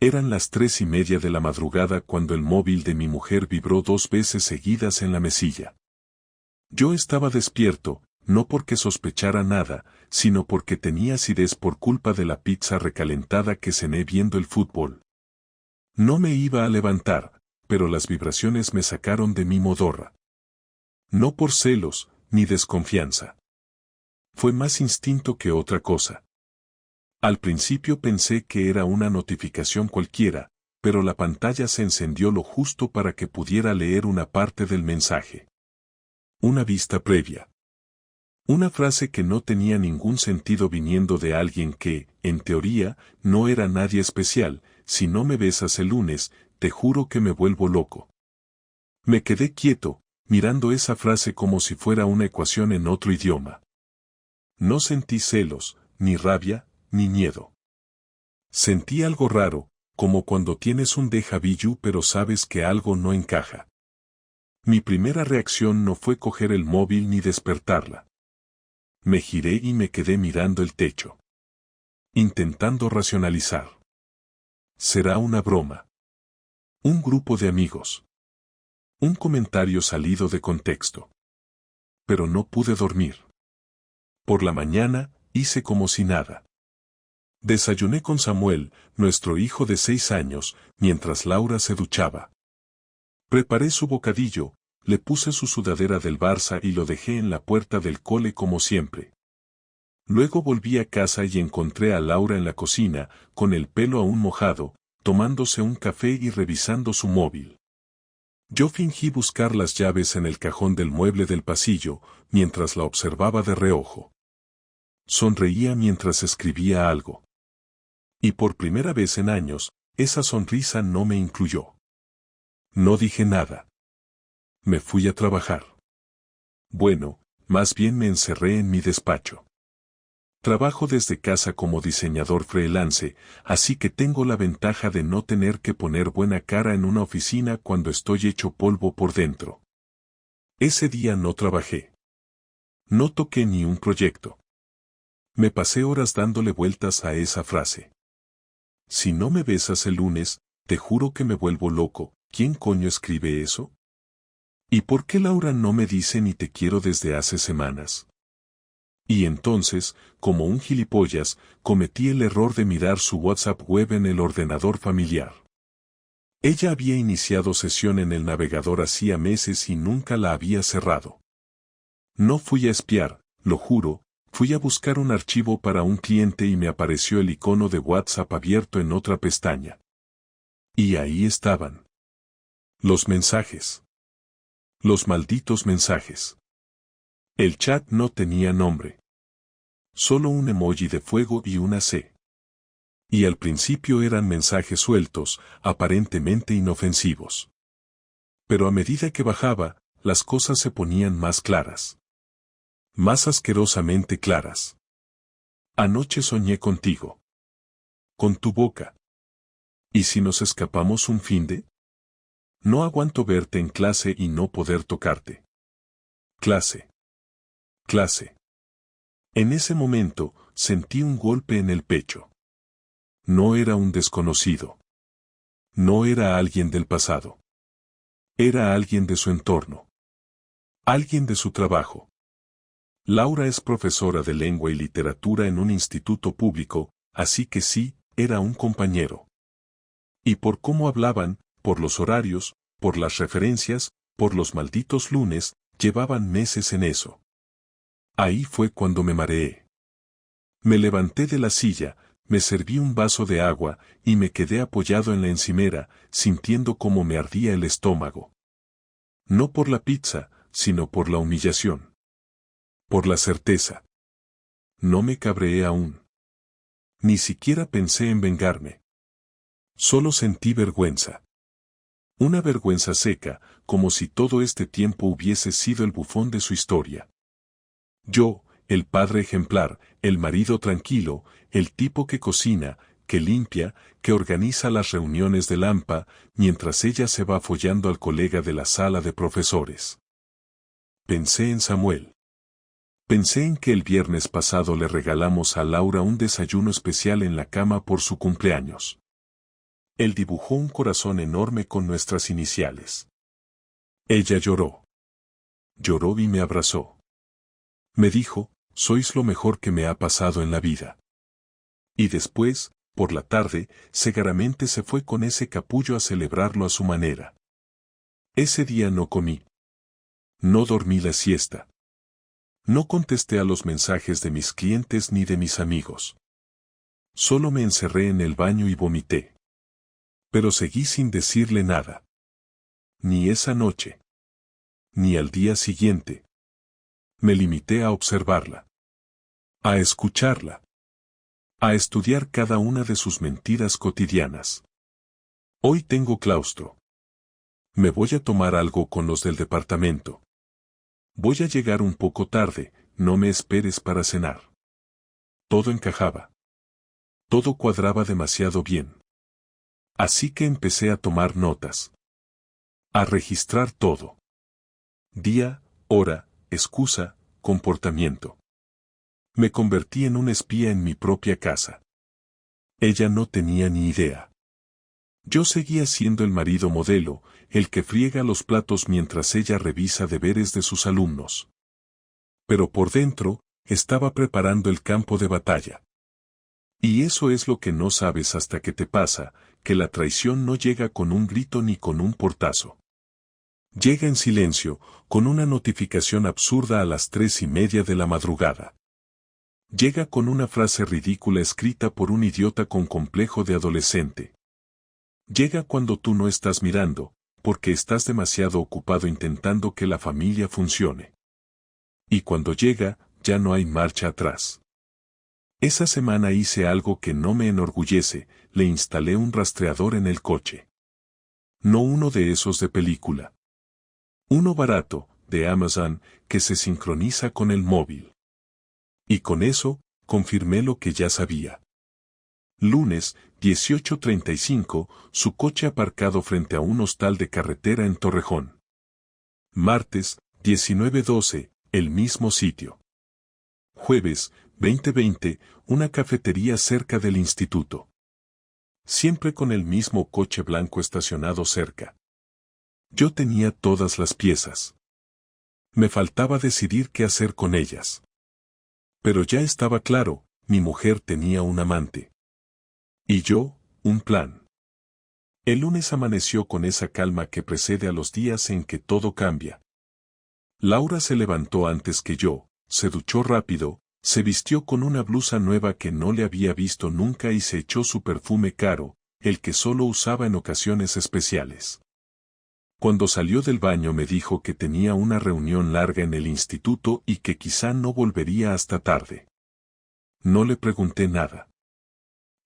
Eran las 3:30 de la madrugada cuando el móvil de mi mujer vibró 2 veces seguidas en la mesilla. Yo estaba despierto, no porque sospechara nada, sino porque tenía acidez por culpa de la pizza recalentada que cené viendo el fútbol. No me iba a levantar, pero las vibraciones me sacaron de mi modorra. No por celos, ni desconfianza. Fue más instinto que otra cosa. Al principio pensé que era una notificación cualquiera, pero la pantalla se encendió lo justo para que pudiera leer una parte del mensaje. Una vista previa. Una frase que no tenía ningún sentido viniendo de alguien que, en teoría, no era nadie especial. Si no me besas el lunes, te juro que me vuelvo loco. Me quedé quieto, mirando esa frase como si fuera una ecuación en otro idioma. No sentí celos, ni rabia, ni miedo. Sentí algo raro, como cuando tienes un déjà vu pero sabes que algo no encaja. Mi primera reacción no fue coger el móvil ni despertarla. Me giré y me quedé mirando el techo, intentando racionalizar. ¿Será una broma? ¿Un grupo de amigos? ¿Un comentario salido de contexto? Pero no pude dormir. Por la mañana, hice como si nada. Desayuné con Samuel, nuestro hijo de 6 años, mientras Laura se duchaba. Preparé su bocadillo, le puse su sudadera del Barça y lo dejé en la puerta del cole como siempre. Luego volví a casa y encontré a Laura en la cocina, con el pelo aún mojado, tomándose un café y revisando su móvil. Yo fingí buscar las llaves en el cajón del mueble del pasillo, mientras la observaba de reojo. Sonreía mientras escribía algo. Y por primera vez en años, esa sonrisa no me incluyó. No dije nada. Me fui a trabajar. Bueno, más bien me encerré en mi despacho. Trabajo desde casa como diseñador freelance, así que tengo la ventaja de no tener que poner buena cara en una oficina cuando estoy hecho polvo por dentro. Ese día no trabajé. No toqué ni un proyecto. Me pasé horas dándole vueltas a esa frase. Si no me besas el lunes, te juro que me vuelvo loco. ¿Quién coño escribe eso? ¿Y por qué Laura no me dice ni te quiero desde hace semanas? Y entonces, como un gilipollas, cometí el error de mirar su WhatsApp web en el ordenador familiar. Ella había iniciado sesión en el navegador hacía meses y nunca la había cerrado. No fui a espiar, lo juro, fui a buscar un archivo para un cliente y me apareció el icono de WhatsApp abierto en otra pestaña. Y ahí estaban. Los mensajes. Los malditos mensajes. El chat no tenía nombre. Solo un emoji de fuego y una C. Y al principio eran mensajes sueltos, aparentemente inofensivos. Pero a medida que bajaba, las cosas se ponían más claras. Más asquerosamente claras. Anoche soñé contigo. Con tu boca. ¿Y si nos escapamos un finde? No aguanto verte en clase y no poder tocarte. Clase. Clase. En ese momento, sentí un golpe en el pecho. No era un desconocido. No era alguien del pasado. Era alguien de su entorno. Alguien de su trabajo. Laura es profesora de lengua y literatura en un instituto público, así que sí, era un compañero. Y por cómo hablaban, por los horarios, por las referencias, por los malditos lunes, llevaban meses en eso. Ahí fue cuando me mareé. Me levanté de la silla, me serví un vaso de agua y me quedé apoyado en la encimera, sintiendo cómo me ardía el estómago. No por la pizza, sino por la humillación. Por la certeza. No me cabreé aún. Ni siquiera pensé en vengarme. Solo sentí vergüenza. Una vergüenza seca, como si todo este tiempo hubiese sido el bufón de su historia. Yo, el padre ejemplar, el marido tranquilo, el tipo que cocina, que limpia, que organiza las reuniones del AMPA, mientras ella se va follando al colega de la sala de profesores. Pensé en Samuel. Pensé en que el viernes pasado le regalamos a Laura un desayuno especial en la cama por su cumpleaños. Él dibujó un corazón enorme con nuestras iniciales. Ella lloró. Lloró y me abrazó. Me dijo, sois lo mejor que me ha pasado en la vida. Y después, por la tarde, cegaramente se fue con ese capullo a celebrarlo a su manera. Ese día no comí. No dormí la siesta. No contesté a los mensajes de mis clientes ni de mis amigos. Solo me encerré en el baño y vomité. Pero seguí sin decirle nada. Ni esa noche. Ni al día siguiente. Me limité a observarla. A escucharla. A estudiar cada una de sus mentiras cotidianas. Hoy tengo claustro. Me voy a tomar algo con los del departamento. Voy a llegar un poco tarde, no me esperes para cenar. Todo encajaba. Todo cuadraba demasiado bien. Así que empecé a tomar notas. A registrar todo. Día, hora, excusa, comportamiento. Me convertí en un espía en mi propia casa. Ella no tenía ni idea. Yo seguía siendo el marido modelo, el que friega los platos mientras ella revisa deberes de sus alumnos. Pero por dentro, estaba preparando el campo de batalla. Y eso es lo que no sabes hasta que te pasa, que la traición no llega con un grito ni con un portazo. Llega en silencio, con una notificación absurda a las 3:30 de la madrugada. Llega con una frase ridícula escrita por un idiota con complejo de adolescente. Llega cuando tú no estás mirando, porque estás demasiado ocupado intentando que la familia funcione. Y cuando llega, ya no hay marcha atrás. Esa semana hice algo que no me enorgullece, le instalé un rastreador en el coche. No uno de esos de película. Uno barato, de Amazon, que se sincroniza con el móvil. Y con eso, confirmé lo que ya sabía. Lunes, 18:35, su coche aparcado frente a un hostal de carretera en Torrejón. Martes, 19:12, el mismo sitio. Jueves, 20:20, una cafetería cerca del instituto. Siempre con el mismo coche blanco estacionado cerca. Yo tenía todas las piezas. Me faltaba decidir qué hacer con ellas. Pero ya estaba claro, mi mujer tenía un amante. Y yo, un plan. El lunes amaneció con esa calma que precede a los días en que todo cambia. Laura se levantó antes que yo, se duchó rápido, se vistió con una blusa nueva que no le había visto nunca y se echó su perfume caro, el que solo usaba en ocasiones especiales. Cuando salió del baño me dijo que tenía una reunión larga en el instituto y que quizá no volvería hasta tarde. No le pregunté nada.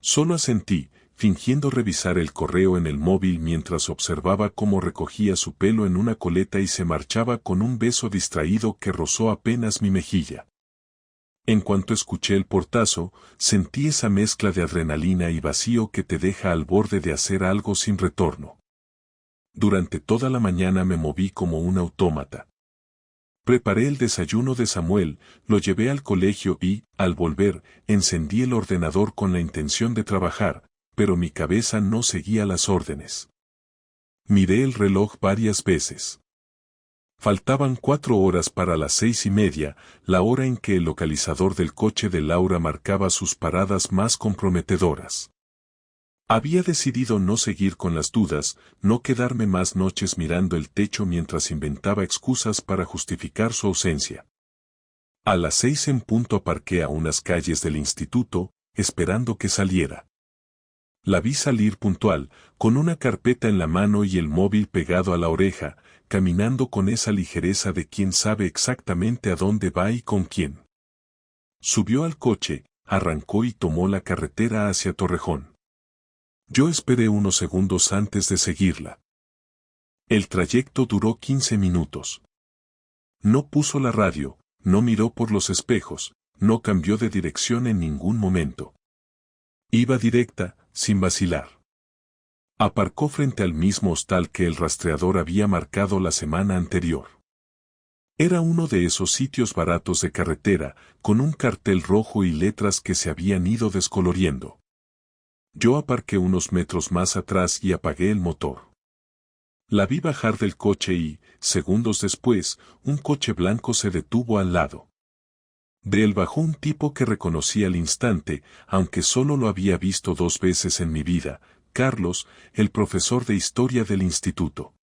Solo asentí, fingiendo revisar el correo en el móvil mientras observaba cómo recogía su pelo en una coleta y se marchaba con un beso distraído que rozó apenas mi mejilla. En cuanto escuché el portazo, sentí esa mezcla de adrenalina y vacío que te deja al borde de hacer algo sin retorno. Durante toda la mañana me moví como un autómata. Preparé el desayuno de Samuel, lo llevé al colegio y, al volver, encendí el ordenador con la intención de trabajar, pero mi cabeza no seguía las órdenes. Miré el reloj varias veces. Faltaban 4 horas para las 6:30, la hora en que el localizador del coche de Laura marcaba sus paradas más comprometedoras. Había decidido no seguir con las dudas, no quedarme más noches mirando el techo mientras inventaba excusas para justificar su ausencia. A las 6 en punto aparqué a unas calles del instituto, esperando que saliera. La vi salir puntual, con una carpeta en la mano y el móvil pegado a la oreja, caminando con esa ligereza de quien sabe exactamente a dónde va y con quién. Subió al coche, arrancó y tomó la carretera hacia Torrejón. Yo esperé unos segundos antes de seguirla. El trayecto duró 15 minutos. No puso la radio, no miró por los espejos, no cambió de dirección en ningún momento. Iba directa, sin vacilar. Aparcó frente al mismo hostal que el rastreador había marcado la semana anterior. Era uno de esos sitios baratos de carretera, con un cartel rojo y letras que se habían ido descoloriendo. Yo aparqué unos metros más atrás y apagué el motor. La vi bajar del coche y, segundos después, un coche blanco se detuvo al lado. De él bajó un tipo que reconocí al instante, aunque solo lo había visto 2 veces en mi vida, Carlos, el profesor de historia del instituto.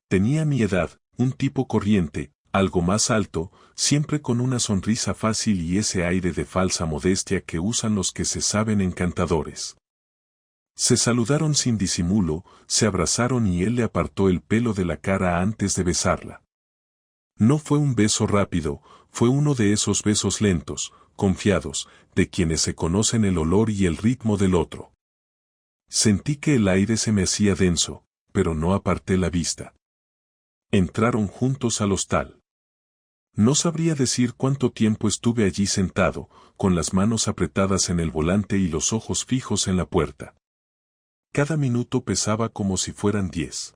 Tenía mi edad, un tipo corriente, algo más alto, siempre con una sonrisa fácil y ese aire de falsa modestia que usan los que se saben encantadores. Se saludaron sin disimulo, se abrazaron y él le apartó el pelo de la cara antes de besarla. No fue un beso rápido, fue uno de esos besos lentos, confiados, de quienes se conocen el olor y el ritmo del otro. Sentí que el aire se me hacía denso, pero no aparté la vista. Entraron juntos al hostal. No sabría decir cuánto tiempo estuve allí sentado, con las manos apretadas en el volante y los ojos fijos en la puerta. Cada minuto pesaba como si fueran 10.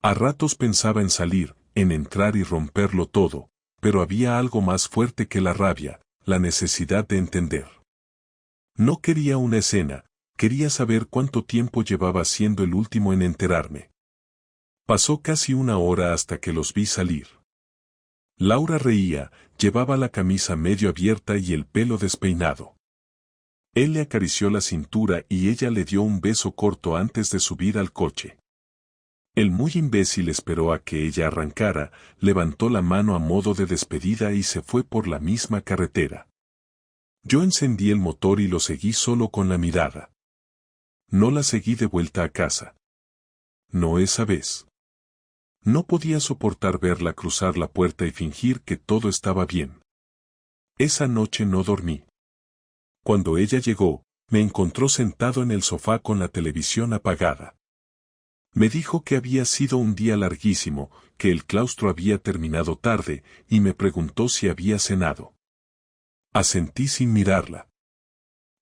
A ratos pensaba en salir, en entrar y romperlo todo, pero había algo más fuerte que la rabia, la necesidad de entender. No quería una escena, quería saber cuánto tiempo llevaba siendo el último en enterarme. Pasó casi 1 hora hasta que los vi salir. Laura reía, llevaba la camisa medio abierta y el pelo despeinado. Él le acarició la cintura y ella le dio un beso corto antes de subir al coche. El muy imbécil esperó a que ella arrancara, levantó la mano a modo de despedida y se fue por la misma carretera. Yo encendí el motor y lo seguí solo con la mirada. No la seguí de vuelta a casa. No esa vez. No podía soportar verla cruzar la puerta y fingir que todo estaba bien. Esa noche no dormí. Cuando ella llegó, me encontró sentado en el sofá con la televisión apagada. Me dijo que había sido un día larguísimo, que el claustro había terminado tarde, y me preguntó si había cenado. Asentí sin mirarla.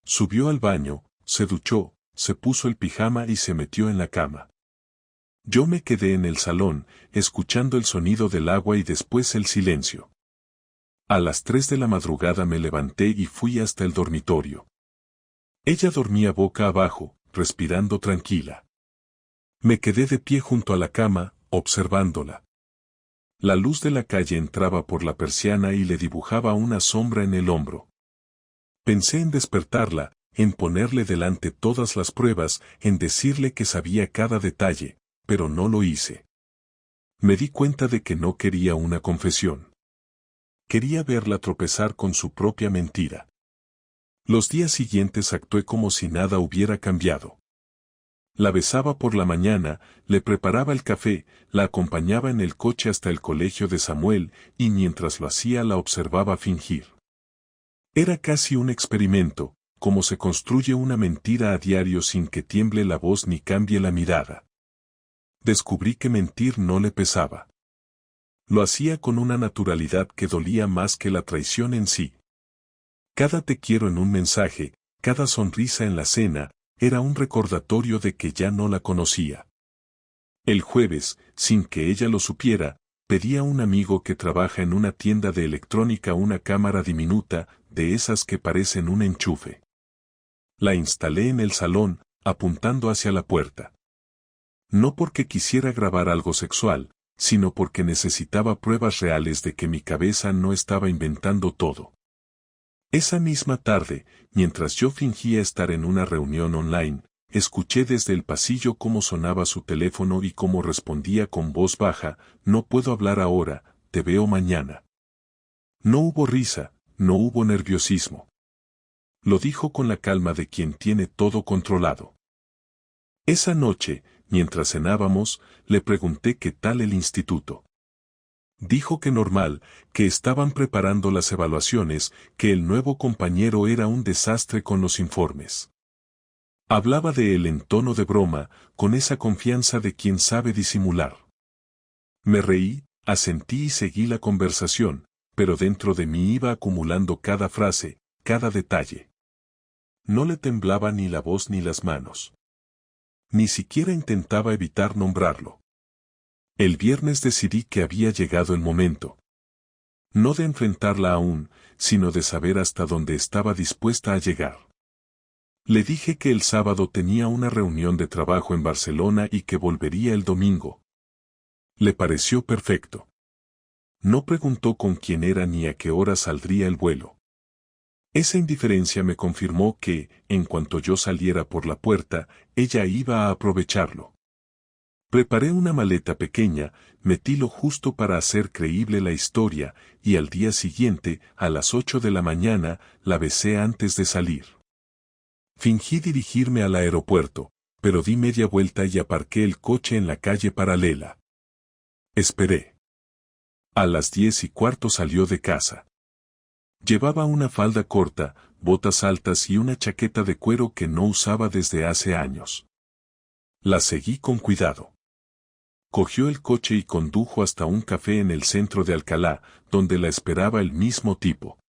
Subió al baño, se duchó, se puso el pijama y se metió en la cama. Yo me quedé en el salón, escuchando el sonido del agua y después el silencio. A las 3 de la madrugada me levanté y fui hasta el dormitorio. Ella dormía boca abajo, respirando tranquila. Me quedé de pie junto a la cama, observándola. La luz de la calle entraba por la persiana y le dibujaba una sombra en el hombro. Pensé en despertarla, en ponerle delante todas las pruebas, en decirle que sabía cada detalle, pero no lo hice. Me di cuenta de que no quería una confesión. Quería verla tropezar con su propia mentira. Los días siguientes actué como si nada hubiera cambiado. La besaba por la mañana, le preparaba el café, la acompañaba en el coche hasta el colegio de Samuel, y mientras lo hacía la observaba fingir. Era casi un experimento, como se construye una mentira a diario sin que tiemble la voz ni cambie la mirada. Descubrí que mentir no le pesaba. Lo hacía con una naturalidad que dolía más que la traición en sí. Cada te quiero en un mensaje, cada sonrisa en la cena, era un recordatorio de que ya no la conocía. El jueves, sin que ella lo supiera, pedí a un amigo que trabaja en una tienda de electrónica una cámara diminuta, de esas que parecen un enchufe. La instalé en el salón, apuntando hacia la puerta. No porque quisiera grabar algo sexual, sino porque necesitaba pruebas reales de que mi cabeza no estaba inventando todo. Esa misma tarde, mientras yo fingía estar en una reunión online, escuché desde el pasillo cómo sonaba su teléfono y cómo respondía con voz baja: no puedo hablar ahora, te veo mañana. No hubo risa, no hubo nerviosismo. Lo dijo con la calma de quien tiene todo controlado. Esa noche, mientras cenábamos, le pregunté qué tal el instituto. Dijo que normal, que estaban preparando las evaluaciones, que el nuevo compañero era un desastre con los informes. Hablaba de él en tono de broma, con esa confianza de quien sabe disimular. Me reí, asentí y seguí la conversación, pero dentro de mí iba acumulando cada frase, cada detalle. No le temblaba ni la voz ni las manos. Ni siquiera intentaba evitar nombrarlo. El viernes decidí que había llegado el momento. No de enfrentarla aún, sino de saber hasta dónde estaba dispuesta a llegar. Le dije que el sábado tenía una reunión de trabajo en Barcelona y que volvería el domingo. Le pareció perfecto. No preguntó con quién era ni a qué hora saldría el vuelo. Esa indiferencia me confirmó que, en cuanto yo saliera por la puerta, ella iba a aprovecharlo. Preparé una maleta pequeña, metí lo justo para hacer creíble la historia, y al día siguiente, a las 8 de la mañana, la besé antes de salir. Fingí dirigirme al aeropuerto, pero di media vuelta y aparqué el coche en la calle paralela. Esperé. A las 10:15 salió de casa. Llevaba una falda corta, botas altas y una chaqueta de cuero que no usaba desde hace años. La seguí con cuidado. Cogió el coche y condujo hasta un café en el centro de Alcalá, donde la esperaba el mismo tipo.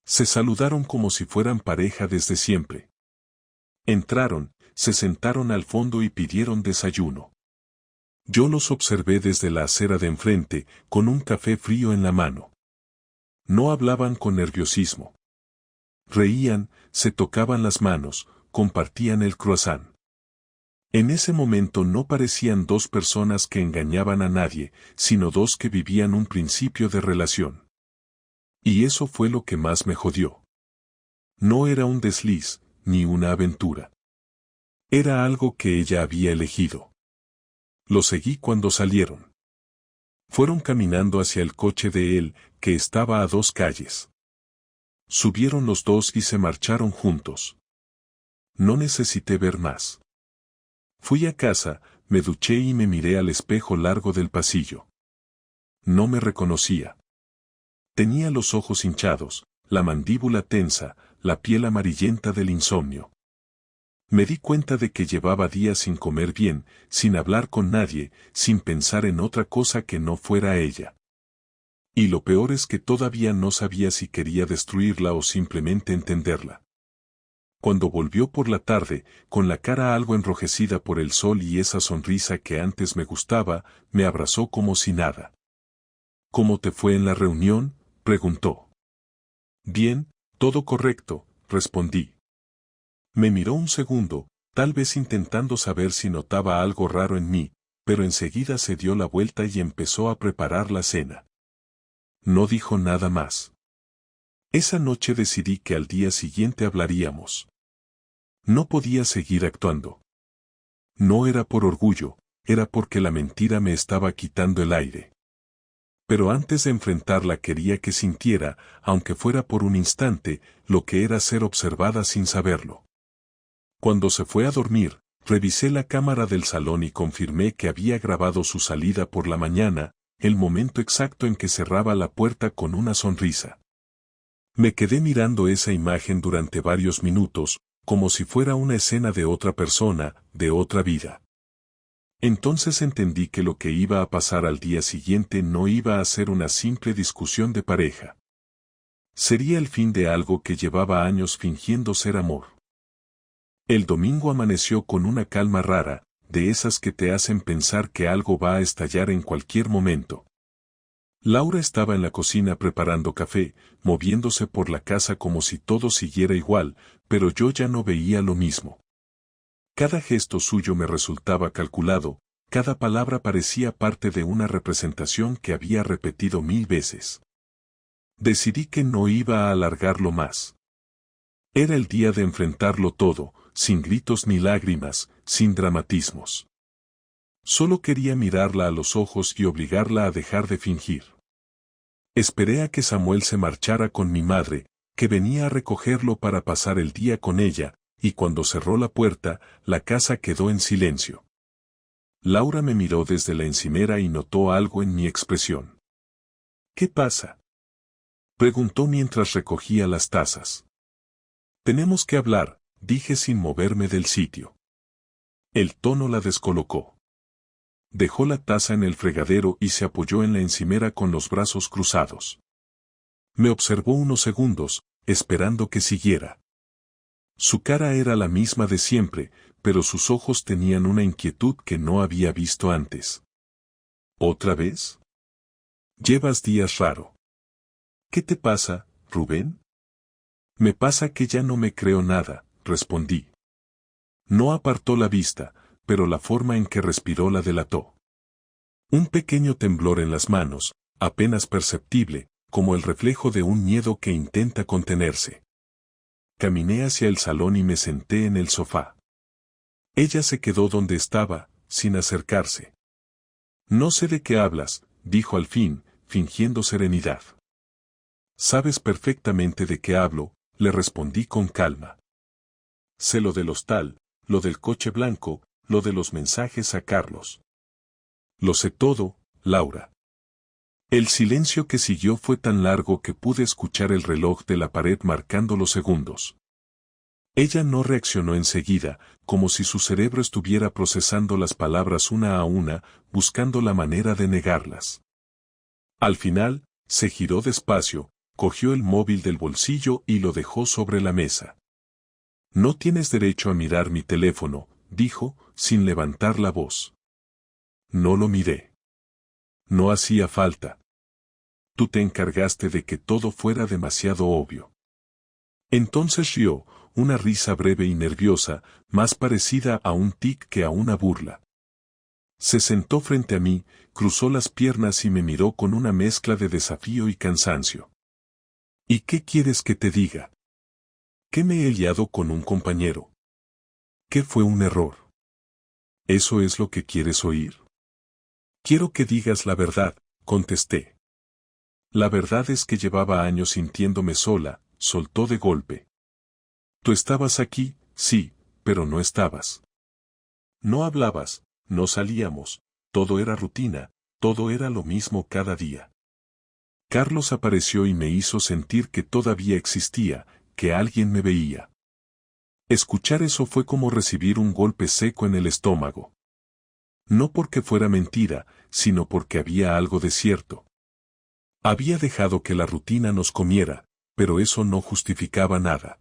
Se saludaron como si fueran pareja desde siempre. Entraron, se sentaron al fondo y pidieron desayuno. Yo los observé desde la acera de enfrente, con un café frío en la mano. No hablaban con nerviosismo. Reían, se tocaban las manos, compartían el croissant. En ese momento no parecían dos personas que engañaban a nadie, sino dos que vivían un principio de relación. Y eso fue lo que más me jodió. No era un desliz, ni una aventura. Era algo que ella había elegido. Lo seguí cuando salieron. Fueron caminando hacia el coche de él, que estaba a 2 calles. Subieron los dos y se marcharon juntos. No necesité ver más. Fui a casa, me duché y me miré al espejo largo del pasillo. No me reconocía. Tenía los ojos hinchados, la mandíbula tensa, la piel amarillenta del insomnio. Me di cuenta de que llevaba días sin comer bien, sin hablar con nadie, sin pensar en otra cosa que no fuera ella. Y lo peor es que todavía no sabía si quería destruirla o simplemente entenderla. Cuando volvió por la tarde, con la cara algo enrojecida por el sol y esa sonrisa que antes me gustaba, me abrazó como si nada. ¿Cómo te fue en la reunión?, preguntó. Bien, todo correcto, respondí. Me miró un segundo, tal vez intentando saber si notaba algo raro en mí, pero enseguida se dio la vuelta y empezó a preparar la cena. No dijo nada más. Esa noche decidí que al día siguiente hablaríamos. No podía seguir actuando. No era por orgullo, era porque la mentira me estaba quitando el aire. Pero antes de enfrentarla quería que sintiera, aunque fuera por un instante, lo que era ser observada sin saberlo. Cuando se fue a dormir, revisé la cámara del salón y confirmé que había grabado su salida por la mañana, el momento exacto en que cerraba la puerta con una sonrisa. Me quedé mirando esa imagen durante varios minutos, como si fuera una escena de otra persona, de otra vida. Entonces entendí que lo que iba a pasar al día siguiente no iba a ser una simple discusión de pareja. Sería el fin de algo que llevaba años fingiendo ser amor. El domingo amaneció con una calma rara, de esas que te hacen pensar que algo va a estallar en cualquier momento. Laura estaba en la cocina preparando café, moviéndose por la casa como si todo siguiera igual, pero yo ya no veía lo mismo. Cada gesto suyo me resultaba calculado, cada palabra parecía parte de una representación que había repetido 1000 veces. Decidí que no iba a alargarlo más. Era el día de enfrentarlo todo, sin gritos ni lágrimas, sin dramatismos. Solo quería mirarla a los ojos y obligarla a dejar de fingir. Esperé a que Samuel se marchara con mi madre, que venía a recogerlo para pasar el día con ella, y cuando cerró la puerta, la casa quedó en silencio. Laura me miró desde la encimera y notó algo en mi expresión. ¿Qué pasa?, preguntó mientras recogía las tazas. Tenemos que hablar, dije sin moverme del sitio. El tono la descolocó. Dejó la taza en el fregadero y se apoyó en la encimera con los brazos cruzados. Me observó unos segundos, esperando que siguiera. Su cara era la misma de siempre, pero sus ojos tenían una inquietud que no había visto antes. ¿Otra vez? Llevas días raro. ¿Qué te pasa, Rubén? Me pasa que ya no me creo nada, respondí. No apartó la vista, pero la forma en que respiró la delató. Un pequeño temblor en las manos, apenas perceptible, como el reflejo de un miedo que intenta contenerse. Caminé hacia el salón y me senté en el sofá. Ella se quedó donde estaba, sin acercarse. No sé de qué hablas, dijo al fin, fingiendo serenidad. Sabes perfectamente de qué hablo, le respondí con calma. Sé lo del hostal, lo del coche blanco, lo de los mensajes a Carlos. Lo sé todo, Laura. El silencio que siguió fue tan largo que pude escuchar el reloj de la pared marcando los segundos. Ella no reaccionó enseguida, como si su cerebro estuviera procesando las palabras una a una, buscando la manera de negarlas. Al final, se giró despacio, cogió el móvil del bolsillo y lo dejó sobre la mesa. No tienes derecho a mirar mi teléfono, dijo, sin levantar la voz. No lo miré. No hacía falta. Tú te encargaste de que todo fuera demasiado obvio. Entonces rió, una risa breve y nerviosa, más parecida a un tic que a una burla. Se sentó frente a mí, cruzó las piernas y me miró con una mezcla de desafío y cansancio. ¿Y qué quieres que te diga? ¿Que me he liado con un compañero? ¿Que fue un error? ¿Eso es lo que quieres oír? Quiero que digas la verdad, contesté. La verdad es que llevaba años sintiéndome sola, soltó de golpe. Tú estabas aquí, sí, pero no estabas. No hablabas, no salíamos, todo era rutina, todo era lo mismo cada día. Carlos apareció y me hizo sentir que todavía existía, que alguien me veía. Escuchar eso fue como recibir un golpe seco en el estómago. No porque fuera mentira, sino porque había algo de cierto. Había dejado que la rutina nos comiera, pero eso no justificaba nada.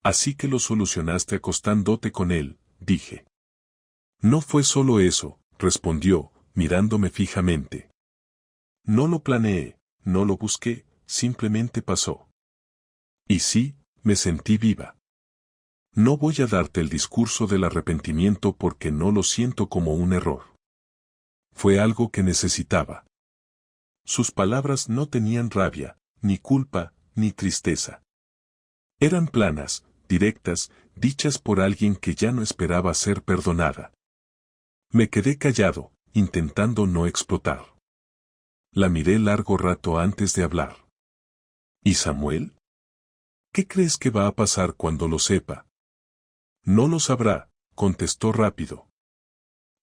Así que lo solucionaste acostándote con él, dije. No fue solo eso, respondió, mirándome fijamente. No lo planeé, no lo busqué, simplemente pasó. Y sí, me sentí viva. No voy a darte el discurso del arrepentimiento porque no lo siento como un error. Fue algo que necesitaba. Sus palabras no tenían rabia, ni culpa, ni tristeza. Eran planas, directas, dichas por alguien que ya no esperaba ser perdonada. Me quedé callado, intentando no explotar. La miré largo rato antes de hablar. ¿Y Samuel? ¿Qué crees que va a pasar cuando lo sepa? No lo sabrá, contestó rápido.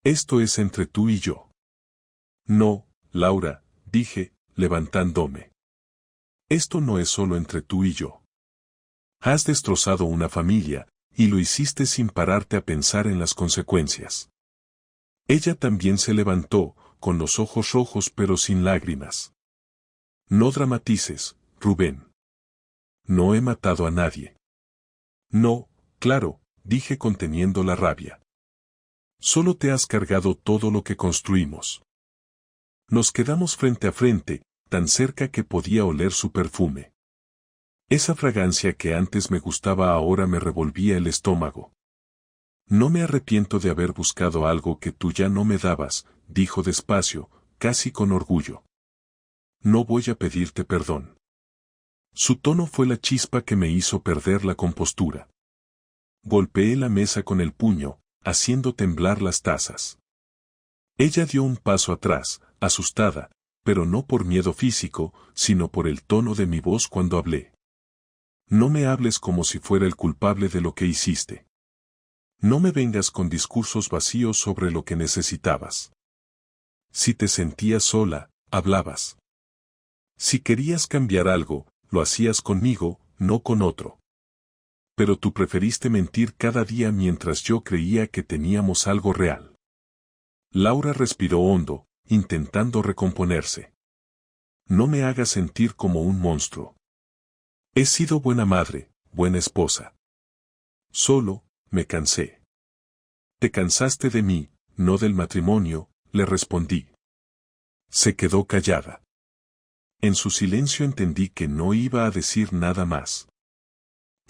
Esto es entre tú y yo. No, Laura, dije, levantándome. Esto no es solo entre tú y yo. Has destrozado una familia, y lo hiciste sin pararte a pensar en las consecuencias. Ella también se levantó, con los ojos rojos pero sin lágrimas. No dramatices, Rubén. No he matado a nadie. No, claro, dije conteniendo la rabia. Solo te has cargado todo lo que construimos. Nos quedamos frente a frente, tan cerca que podía oler su perfume. Esa fragancia que antes me gustaba ahora me revolvía el estómago. No me arrepiento de haber buscado algo que tú ya no me dabas, dijo despacio, casi con orgullo. No voy a pedirte perdón. Su tono fue la chispa que me hizo perder la compostura. Golpeé la mesa con el puño, haciendo temblar las tazas. Ella dio un paso atrás, asustada, pero no por miedo físico, sino por el tono de mi voz cuando hablé. No me hables como si fuera el culpable de lo que hiciste. No me vengas con discursos vacíos sobre lo que necesitabas. Si te sentías sola, hablabas. Si querías cambiar algo, lo hacías conmigo, no con otro. Pero tú preferiste mentir cada día mientras yo creía que teníamos algo real. Laura respiró hondo, intentando recomponerse. No me hagas sentir como un monstruo. He sido buena madre, buena esposa. Solo, me cansé. Te cansaste de mí, no del matrimonio, le respondí. Se quedó callada. En su silencio entendí que no iba a decir nada más.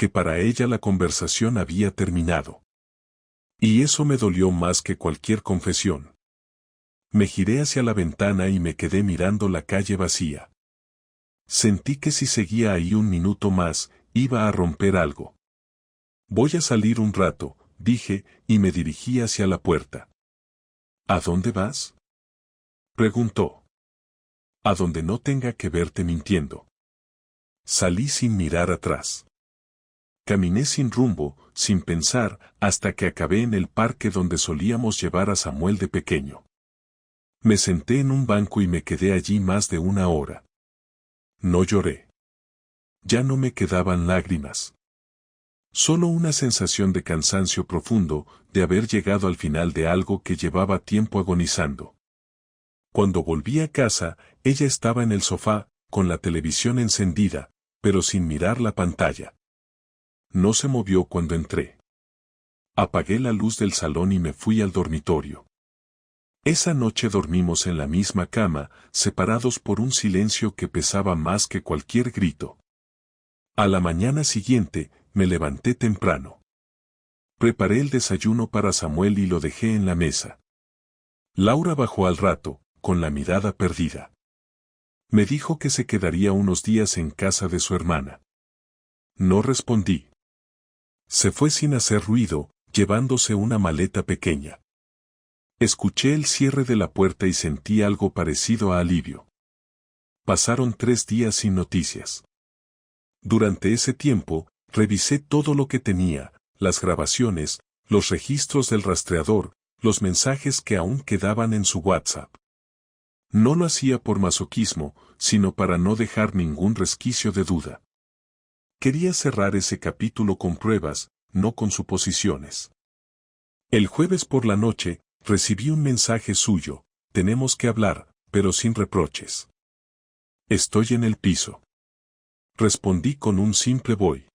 que para ella la conversación había terminado. Y eso me dolió más que cualquier confesión. Me giré hacia la ventana y me quedé mirando la calle vacía. Sentí que si seguía ahí un minuto más, iba a romper algo. Voy a salir un rato, dije, y me dirigí hacia la puerta. ¿A dónde vas?, preguntó. A donde no tenga que verte mintiendo. Salí sin mirar atrás. Caminé sin rumbo, sin pensar, hasta que acabé en el parque donde solíamos llevar a Samuel de pequeño. Me senté en un banco y me quedé allí más de una hora. No lloré. Ya no me quedaban lágrimas. Solo una sensación de cansancio profundo, de haber llegado al final de algo que llevaba tiempo agonizando. Cuando volví a casa, ella estaba en el sofá, con la televisión encendida, pero sin mirar la pantalla. No se movió cuando entré. Apagué la luz del salón y me fui al dormitorio. Esa noche dormimos en la misma cama, separados por un silencio que pesaba más que cualquier grito. A la mañana siguiente, me levanté temprano. Preparé el desayuno para Samuel y lo dejé en la mesa. Laura bajó al rato, con la mirada perdida. Me dijo que se quedaría unos días en casa de su hermana. No respondí. Se fue sin hacer ruido, llevándose una maleta pequeña. Escuché el cierre de la puerta y sentí algo parecido a alivio. Pasaron 3 días sin noticias. Durante ese tiempo, revisé todo lo que tenía, las grabaciones, los registros del rastreador, los mensajes que aún quedaban en su WhatsApp. No lo hacía por masoquismo, sino para no dejar ningún resquicio de duda. Quería cerrar ese capítulo con pruebas, no con suposiciones. El jueves por la noche, recibí un mensaje suyo: tenemos que hablar, pero sin reproches. Estoy en el piso. Respondí con un simple voy.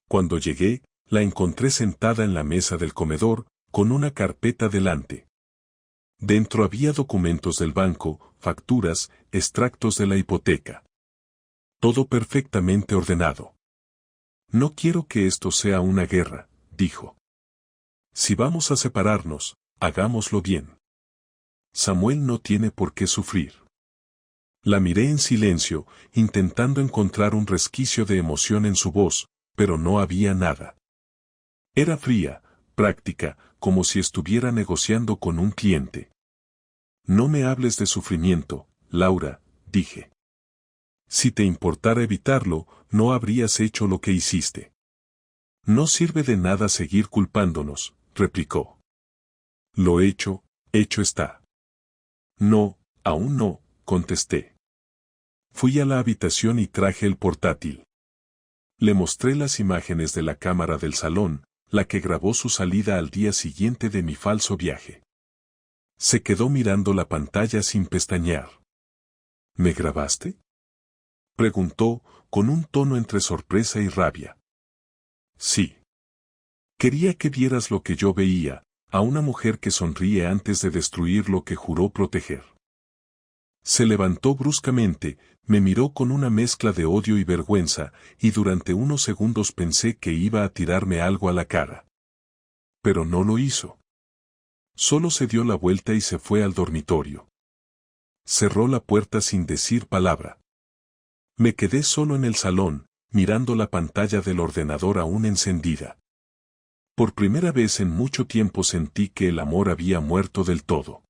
Cuando llegué, la encontré sentada en la mesa del comedor, con una carpeta delante. Dentro había documentos del banco, facturas, extractos de la hipoteca. Todo perfectamente ordenado. No quiero que esto sea una guerra, dijo. Si vamos a separarnos, hagámoslo bien. Samuel no tiene por qué sufrir. La miré en silencio, intentando encontrar un resquicio de emoción en su voz, pero no había nada. Era fría, práctica, como si estuviera negociando con un cliente. No me hables de sufrimiento, Laura, dije. Si te importara evitarlo, no habrías hecho lo que hiciste. No sirve de nada seguir culpándonos, replicó. Lo hecho está. No, aún no, contesté. Fui a la habitación y traje el portátil. Le mostré las imágenes de la cámara del salón, la que grabó su salida al día siguiente de mi falso viaje. Se quedó mirando la pantalla sin pestañear. ¿Me grabaste?, preguntó, con un tono entre sorpresa y rabia. Sí. Quería que vieras lo que yo veía, a una mujer que sonríe antes de destruir lo que juró proteger. Se levantó bruscamente, me miró con una mezcla de odio y vergüenza, y durante unos segundos pensé que iba a tirarme algo a la cara. Pero no lo hizo. Solo se dio la vuelta y se fue al dormitorio. Cerró la puerta sin decir palabra. Me quedé solo en el salón, mirando la pantalla del ordenador aún encendida. Por primera vez en mucho tiempo sentí que el amor había muerto del todo.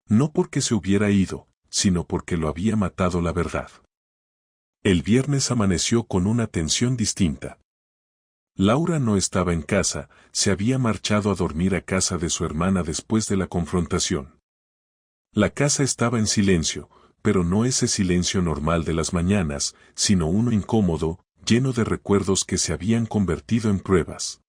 No porque se hubiera ido, sino porque lo había matado la verdad. El viernes amaneció con una tensión distinta. Laura no estaba en casa, se había marchado a dormir a casa de su hermana después de la confrontación. La casa estaba en silencio, pero no ese silencio normal de las mañanas, sino uno incómodo, lleno de recuerdos que se habían convertido en pruebas.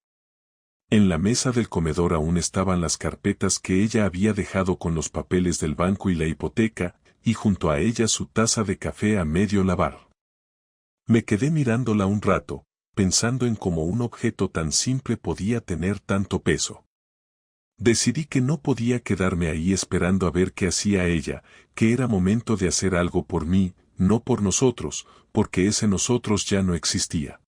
En la mesa del comedor aún estaban las carpetas que ella había dejado con los papeles del banco y la hipoteca, y junto a ella su taza de café a medio lavar. Me quedé mirándola un rato, pensando en cómo un objeto tan simple podía tener tanto peso. Decidí que no podía quedarme ahí esperando a ver qué hacía ella, que era momento de hacer algo por mí, no por nosotros, porque ese nosotros ya no existía.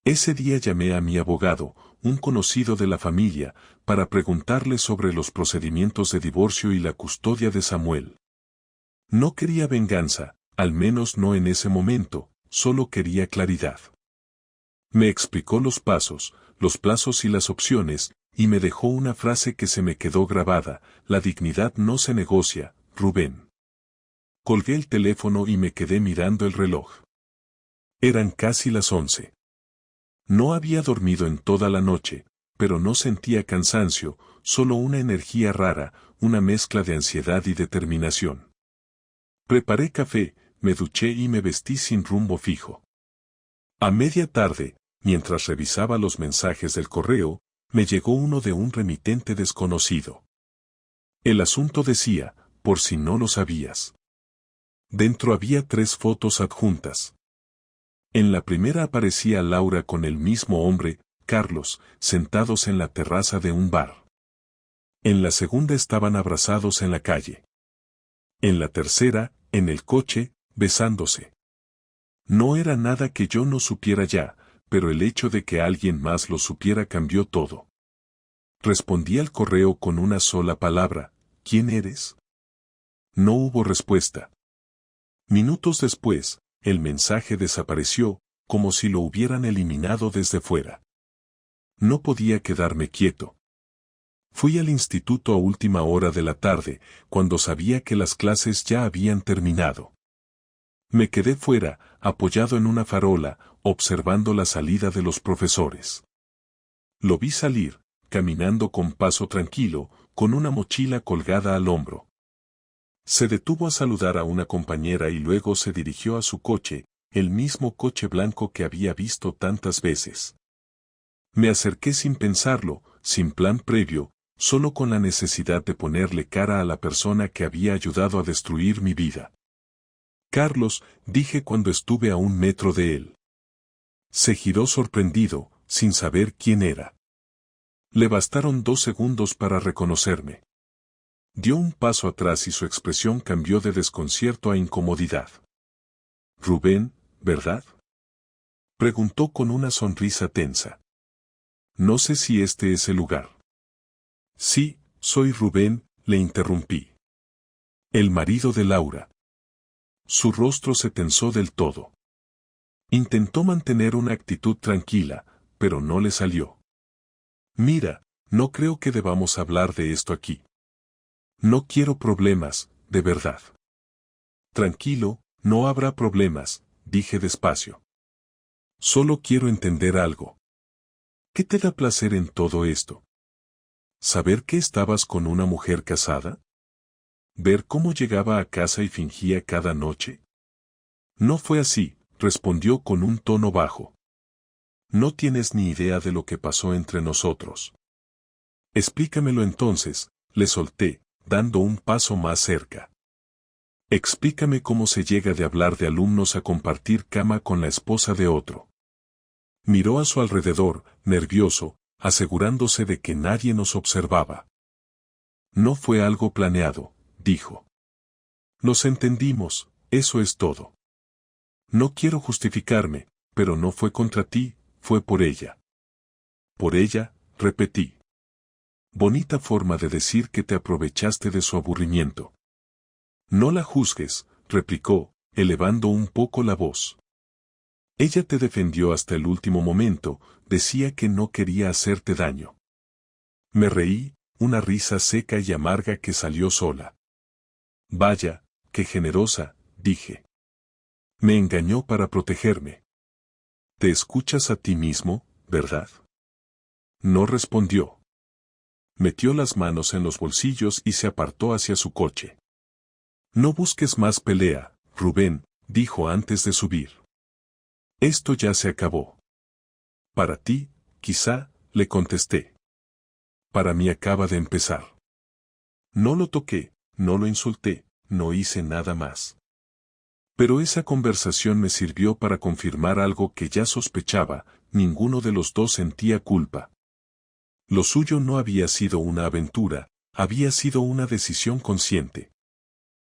Ese día llamé a mi abogado, un conocido de la familia, para preguntarle sobre los procedimientos de divorcio y la custodia de Samuel. No quería venganza, al menos no en ese momento, solo quería claridad. Me explicó los pasos, los plazos y las opciones, y me dejó una frase que se me quedó grabada: la dignidad no se negocia, Rubén. Colgué el teléfono y me quedé mirando el reloj. Eran casi las 11. No había dormido en toda la noche, pero no sentía cansancio, solo una energía rara, una mezcla de ansiedad y determinación. Preparé café, me duché y me vestí sin rumbo fijo. A media tarde, mientras revisaba los mensajes del correo, me llegó uno de un remitente desconocido. El asunto decía, por si no lo sabías. Dentro había 3 fotos adjuntas. En la primera aparecía Laura con el mismo hombre, Carlos, sentados en la terraza de un bar. En la segunda estaban abrazados en la calle. En la tercera, en el coche, besándose. No era nada que yo no supiera ya, pero el hecho de que alguien más lo supiera cambió todo. Respondí al correo con una sola palabra: ¿quién eres? No hubo respuesta. Minutos después, el mensaje desapareció, como si lo hubieran eliminado desde fuera. No podía quedarme quieto. Fui al instituto a última hora de la tarde, cuando sabía que las clases ya habían terminado. Me quedé fuera, apoyado en una farola, observando la salida de los profesores. Lo vi salir, caminando con paso tranquilo, con una mochila colgada al hombro. Se detuvo a saludar a una compañera y luego se dirigió a su coche, el mismo coche blanco que había visto tantas veces. Me acerqué sin pensarlo, sin plan previo, solo con la necesidad de ponerle cara a la persona que había ayudado a destruir mi vida. Carlos, dije cuando estuve a 1 metro de él. Se giró sorprendido, sin saber quién era. Le bastaron 2 segundos para reconocerme. Dio un paso atrás y su expresión cambió de desconcierto a incomodidad. Rubén, ¿verdad? Preguntó con una sonrisa tensa. No sé si este es el lugar. Sí, soy Rubén, le interrumpí. El marido de Laura. Su rostro se tensó del todo. Intentó mantener una actitud tranquila, pero no le salió. Mira, no creo que debamos hablar de esto aquí. No quiero problemas, de verdad. Tranquilo, no habrá problemas, dije despacio. Solo quiero entender algo. ¿Qué te da placer en todo esto? ¿Saber que estabas con una mujer casada? ¿Ver cómo llegaba a casa y fingía cada noche? No fue así, respondió con un tono bajo. No tienes ni idea de lo que pasó entre nosotros. Explícamelo entonces, le solté, dando un paso más cerca. Explícame cómo se llega de hablar de alumnos a compartir cama con la esposa de otro. Miró a su alrededor, nervioso, asegurándose de que nadie nos observaba. No fue algo planeado, dijo. Nos entendimos, eso es todo. No quiero justificarme, pero no fue contra ti, fue por ella. Por ella, repetí. Bonita forma de decir que te aprovechaste de su aburrimiento. No la juzgues, replicó, elevando un poco la voz. Ella te defendió hasta el último momento, decía que no quería hacerte daño. Me reí, una risa seca y amarga que salió sola. Vaya, qué generosa, dije. Me engañó para protegerme. Te escuchas a ti mismo, ¿verdad? No respondió. Metió las manos en los bolsillos y se apartó hacia su coche. No busques más pelea, Rubén, dijo antes de subir. Esto ya se acabó. Para ti, quizá, le contesté. Para mí acaba de empezar. No lo toqué, no lo insulté, no hice nada más. Pero esa conversación me sirvió para confirmar algo que ya sospechaba: ninguno de los dos sentía culpa. Lo suyo no había sido una aventura, había sido una decisión consciente.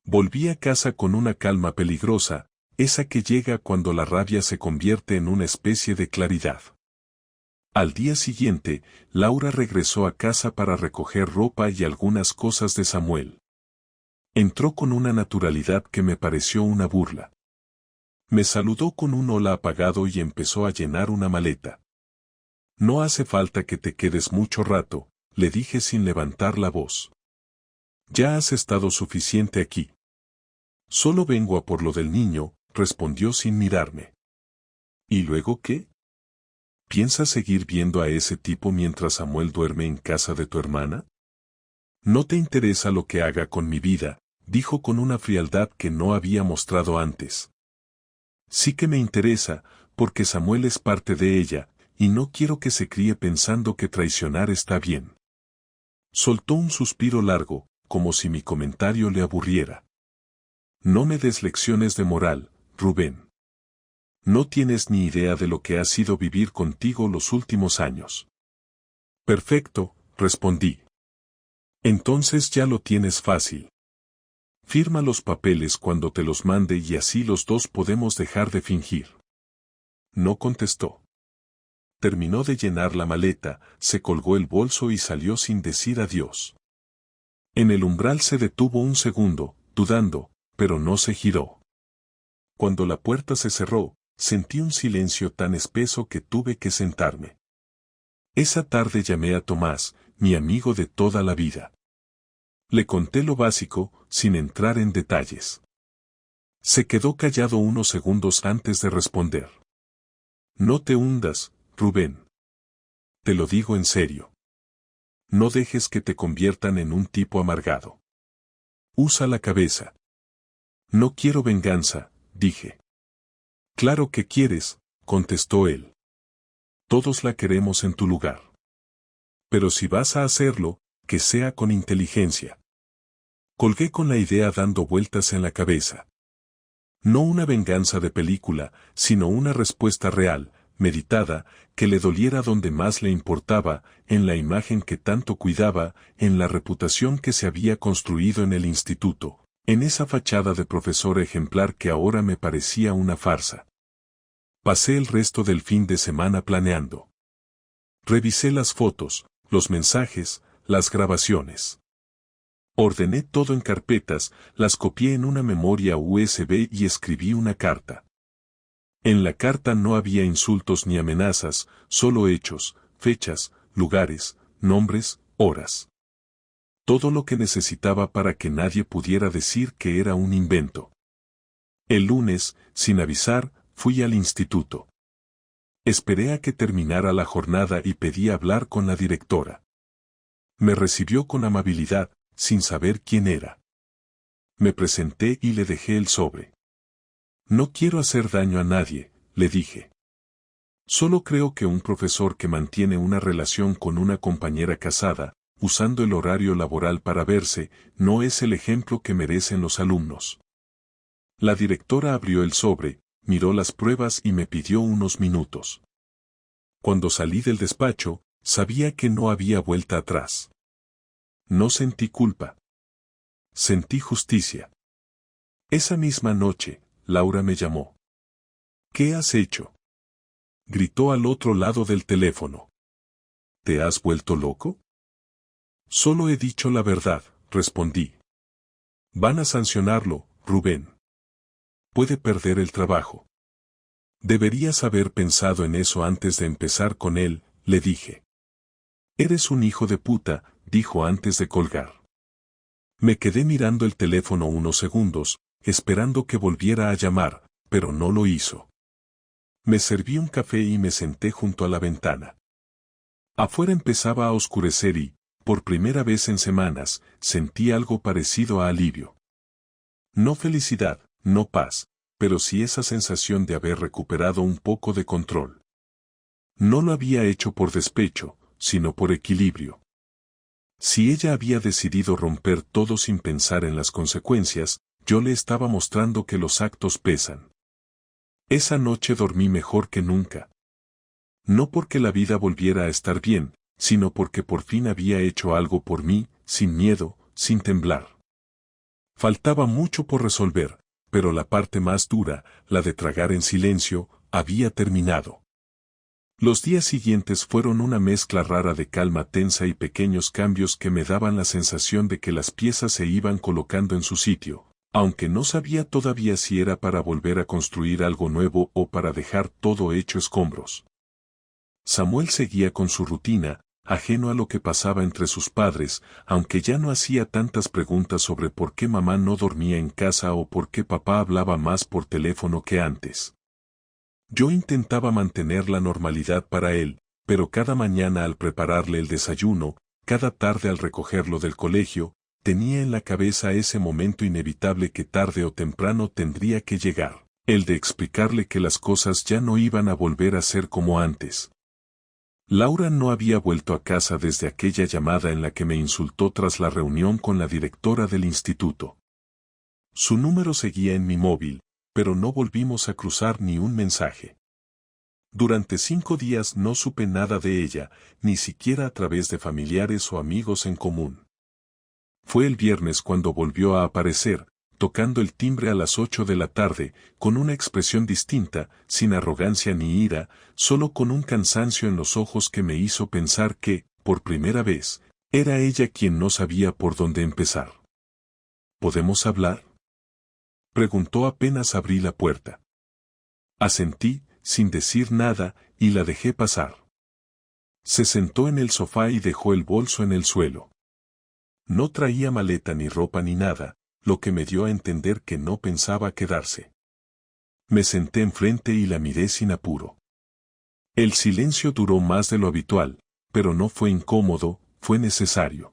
Volví a casa con una calma peligrosa, esa que llega cuando la rabia se convierte en una especie de claridad. Al día siguiente, Laura regresó a casa para recoger ropa y algunas cosas de Samuel. Entró con una naturalidad que me pareció una burla. Me saludó con un hola apagado y empezó a llenar una maleta. No hace falta que te quedes mucho rato, le dije sin levantar la voz. Ya has estado suficiente aquí. Solo vengo a por lo del niño, respondió sin mirarme. ¿Y luego qué? ¿Piensas seguir viendo a ese tipo mientras Samuel duerme en casa de tu hermana? No te interesa lo que haga con mi vida, dijo con una frialdad que no había mostrado antes. Sí que me interesa, porque Samuel es parte de ella, y no quiero que se críe pensando que traicionar está bien. Soltó un suspiro largo, como si mi comentario le aburriera. No me des lecciones de moral, Rubén. No tienes ni idea de lo que ha sido vivir contigo los últimos años. Perfecto, respondí. Entonces ya lo tienes fácil. Firma los papeles cuando te los mande y así los dos podemos dejar de fingir. No contestó. Terminó de llenar la maleta, se colgó el bolso y salió sin decir adiós. En el umbral se detuvo un segundo, dudando, pero no se giró. Cuando la puerta se cerró, sentí un silencio tan espeso que tuve que sentarme. Esa tarde llamé a Tomás, mi amigo de toda la vida. Le conté lo básico, sin entrar en detalles. Se quedó callado unos segundos antes de responder. No te hundas, Rubén. Te lo digo en serio. No dejes que te conviertan en un tipo amargado. Usa la cabeza. No quiero venganza, dije. Claro que quieres, contestó él. Todos la queremos en tu lugar. Pero si vas a hacerlo, que sea con inteligencia. Colgué con la idea dando vueltas en la cabeza. No una venganza de película, sino una respuesta real, meditada, que le doliera donde más le importaba, en la imagen que tanto cuidaba, en la reputación que se había construido en el instituto, en esa fachada de profesor ejemplar que ahora me parecía una farsa. Pasé el resto del fin de semana planeando. Revisé las fotos, los mensajes, las grabaciones. Ordené todo en carpetas, las copié en una memoria USB y escribí una carta. En la carta no había insultos ni amenazas, solo hechos, fechas, lugares, nombres, horas. Todo lo que necesitaba para que nadie pudiera decir que era un invento. El lunes, sin avisar, fui al instituto. Esperé a que terminara la jornada y pedí hablar con la directora. Me recibió con amabilidad, sin saber quién era. Me presenté y le dejé el sobre. No quiero hacer daño a nadie, le dije. Solo creo que un profesor que mantiene una relación con una compañera casada, usando el horario laboral para verse, no es el ejemplo que merecen los alumnos. La directora abrió el sobre, miró las pruebas y me pidió unos minutos. Cuando salí del despacho, sabía que no había vuelta atrás. No sentí culpa. Sentí justicia. Esa misma noche, Laura me llamó. ¿Qué has hecho? Gritó al otro lado del teléfono. ¿Te has vuelto loco? Solo he dicho la verdad, respondí. Van a sancionarlo, Rubén. Puede perder el trabajo. Deberías haber pensado en eso antes de empezar con él, le dije. Eres un hijo de puta, dijo antes de colgar. Me quedé mirando el teléfono unos segundos, esperando que volviera a llamar, pero no lo hizo. Me serví un café y me senté junto a la ventana. Afuera empezaba a oscurecer y, por primera vez en semanas, sentí algo parecido a alivio. No felicidad, no paz, pero sí esa sensación de haber recuperado un poco de control. No lo había hecho por despecho, sino por equilibrio. Si ella había decidido romper todo sin pensar en las consecuencias, yo le estaba mostrando que los actos pesan. Esa noche dormí mejor que nunca. No porque la vida volviera a estar bien, sino porque por fin había hecho algo por mí, sin miedo, sin temblar. Faltaba mucho por resolver, pero la parte más dura, la de tragar en silencio, había terminado. Los días siguientes fueron una mezcla rara de calma tensa y pequeños cambios que me daban la sensación de que las piezas se iban colocando en su sitio, aunque no sabía todavía si era para volver a construir algo nuevo o para dejar todo hecho escombros. Samuel seguía con su rutina, ajeno a lo que pasaba entre sus padres, aunque ya no hacía tantas preguntas sobre por qué mamá no dormía en casa o por qué papá hablaba más por teléfono que antes. Yo intentaba mantener la normalidad para él, pero cada mañana al prepararle el desayuno, cada tarde al recogerlo del colegio, tenía en la cabeza ese momento inevitable que tarde o temprano tendría que llegar, el de explicarle que las cosas ya no iban a volver a ser como antes. Laura no había vuelto a casa desde aquella llamada en la que me insultó tras la reunión con la directora del instituto. Su número seguía en mi móvil, pero no volvimos a cruzar ni un mensaje. Durante 5 días no supe nada de ella, ni siquiera a través de familiares o amigos en común. Fue el viernes cuando volvió a aparecer, tocando el timbre a las 8 de la tarde, con una expresión distinta, sin arrogancia ni ira, solo con un cansancio en los ojos que me hizo pensar que, por primera vez, era ella quien no sabía por dónde empezar. ¿Podemos hablar?, preguntó apenas abrí la puerta. Asentí, sin decir nada, y la dejé pasar. Se sentó en el sofá y dejó el bolso en el suelo. No traía maleta ni ropa ni nada, lo que me dio a entender que no pensaba quedarse. Me senté enfrente y la miré sin apuro. El silencio duró más de lo habitual, pero no fue incómodo, fue necesario.